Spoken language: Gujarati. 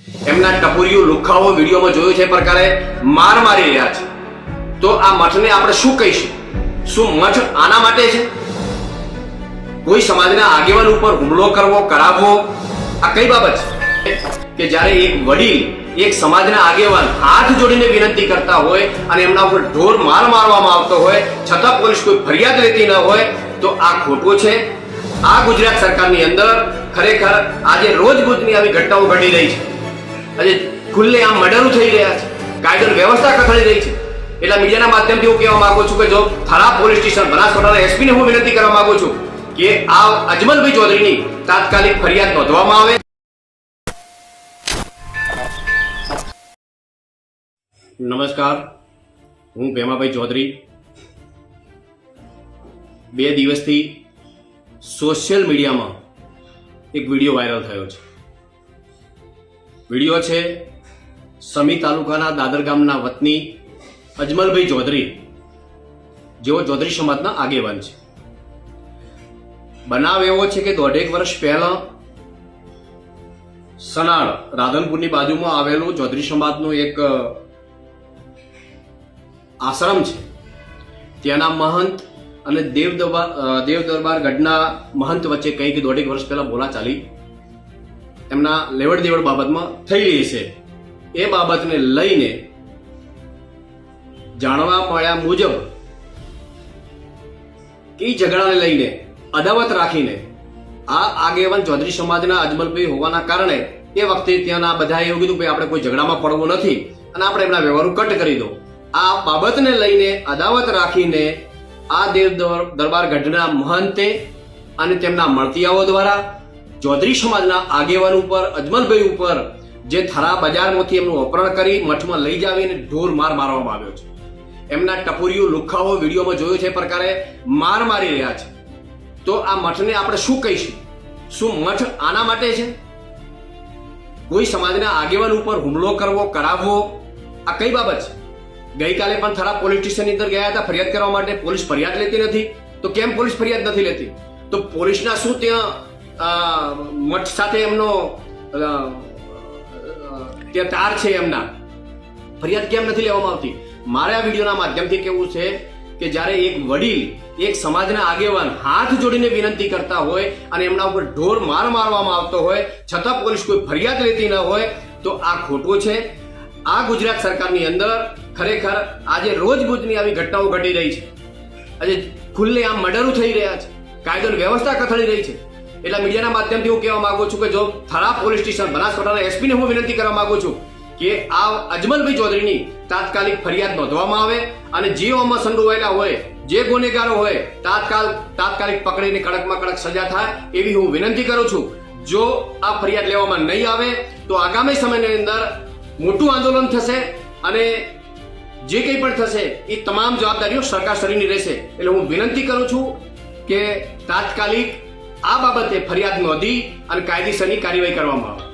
એમના ટપુરીઓ લુખાઓ વિડીયોમાં જોયું છે પ્રકારે માર મારી રહ્યા છે, તો આ મઠને આપણે શું કહીશું? શું મઠ આના માટે છે? કોઈ સમાજના આગેવાન ઉપર હુમલો કરવો, કરાવવો, આ કઈ બાબત છે? કે જ્યારે એક વડીલ એક સમાજના આગેવાન હાથ જોડીને વિનંતી કરતા હોય અને એમના ઉપર ઢોર માર મારવામાં આવતો હોય છતાં પોલીસ કોઈ ફરિયાદ લેતી ન હોય, તો આ ખોટું છે. આ ગુજરાત સરકારની અંદર ખરેખર આજે રોજબરોજની આવી ઘટનાઓ ઘટી રહી છે. આજે ખુલ્લે આમ મર્ડરો થઈ રહ્યા છે, કાયદો વ્યવસ્થા કથળી રહી છે. એટલે મીડિયાના માધ્યમથી હું કહેવા માંગુ છું કે જો થરા પોલીસ સ્ટેશન બનાસકાંઠાના એસપીને હું વિનંતી કરવા માંગુ છું કે આ અજમલભાઈ ચૌધરીની તાત્કાલિક ફરિયાદ નોંધવામાં આવે. નમસ્કાર, હું ભેમાભાઈ ચૌધરી. 2 દિવસથી સોશિયલ મીડિયામાં એક વિડીયો વાયરલ થયો છે. વિડીયો છે સમી તાલુકાના દાદર ગામના વતની અજમલભાઈ ચૌધરી, જેઓ ચૌધરી સમાજના આગેવાન છે. બનાવ એવો છે કે 1.5 વર્ષ પહેલા સનાળ રાધનપુરની બાજુમાં આવેલું ચૌધરી સમાજનું એક આશ્રમ છે. ત્યાંના મહંત અને દેવ દરબાર ગઢના મહંત વચ્ચે કંઈક 1.5 વર્ષ પહેલા બોલાચાલી એમના લેવડ દેવડ બાબતમાં થયેલી છે. એ બાબતને લઈને જાણવા મળ્યા મુજબ કે ઝઘડાને લઈને અદાવત રાખીને આ આગેવાન ચૌધરી સમાજના અજમલભાઈ હોવાના કારણે એ વખતે ત્યાંના બધાએ એવું કીધું કે આપણે કોઈ ઝઘડામાં પડવું નથી અને આપણે એમના વ્યવહારો કટ કરી દો. આ બાબતને લઈને અદાવત રાખીને આ દેવ દરબાર ગઢના મહંતે અને તેમના મળતિયાઓ દ્વારા ચૌધરી સમાજના આગેવાન ઉપર, અજમલભાઈ ઉપર જે થરા બજારમાંથી એમનું અપહરણ કરી મઠમાં લઈ જાવીને ઢોર માર મારવામાં આવ્યો છે. એમના ટપુરીઓ લુખાઓ વિડીયોમાં જોયું છે પ્રકારે માર મારી રહ્યા છે. તો આ મઠને આપણે શું કહીશું? શું મઠ આના માટે છે? કોઈ સમાજના આગેવાન ઉપર હુમલો કરવો, કરાવવો, આ કઈ બાબત છે? ગઈકાલે પણ થરા પોલીસ સ્ટેશનની અંદર ગયા હતા ફરિયાદ કરવા માટે. પોલીસ ફરિયાદ લેતી નથી, તો કેમ પોલીસ ફરિયાદ નથી લેતી? તો પોલીસના શું ત્યાં મઠ સાથે એમનો ત્યાં તાર છે? એમના ફરિયાદ કેમ નથી લેવામાં આવતી? મારે આ વિડીયોના માધ્યમથી કહેવું છે કે જ્યારે એક વડીલ એક સમાજના આગેવાન હાથ જોડીને વિનંતી કરતા હોય અને એમના ઉપર ઢોર માર મારવામાં આવતો હોય છતાં પોલીસ કોઈ ફરિયાદ લેતી ન હોય, તો આ ખોટું છે. આ ગુજરાત સરકારની અંદર ખરેખર આજે રોજબરોજની આવી ઘટનાઓ ઘટી રહી છે. આજે ખુલ્લે આમ મર્ડરો થઈ રહ્યા છે, કાયદો વ્યવસ્થા કથળી રહી છે. એટલે મીડિયાના માધ્યમથી હું કહેવા માંગુ છું કે જો થરા પોલીસ સ્ટેશન બનાસકાંઠાના એસપીને હું વિનંતી કરવા માંગુ છું કે આ અજમલભાઈ ચૌધરીની તાત્કાલિક ફરિયાદ નોંધવામાં આવે અને જે આમાં સંડોવાયેલા હોય, જે ગુનેગારો હોય, તાત્કાલિક પકડીને કડકમાં કડક સજા થાય એવી હું વિનંતી કરું છું. જો આ ફરિયાદ લેવામાં નહીં આવે તો આગામી સમયની અંદર મોટું આંદોલન થશે અને જે કંઈ પણ થશે એ તમામ જવાબદારીઓ સરકારશ્રીની રહેશે. એટલે હું વિનંતી કરું છું કે તાત્કાલિક આ બાબતે ફરિયાદ નોંધી અને કાયદેસરની કાર્યવાહી કરવામાં આવે.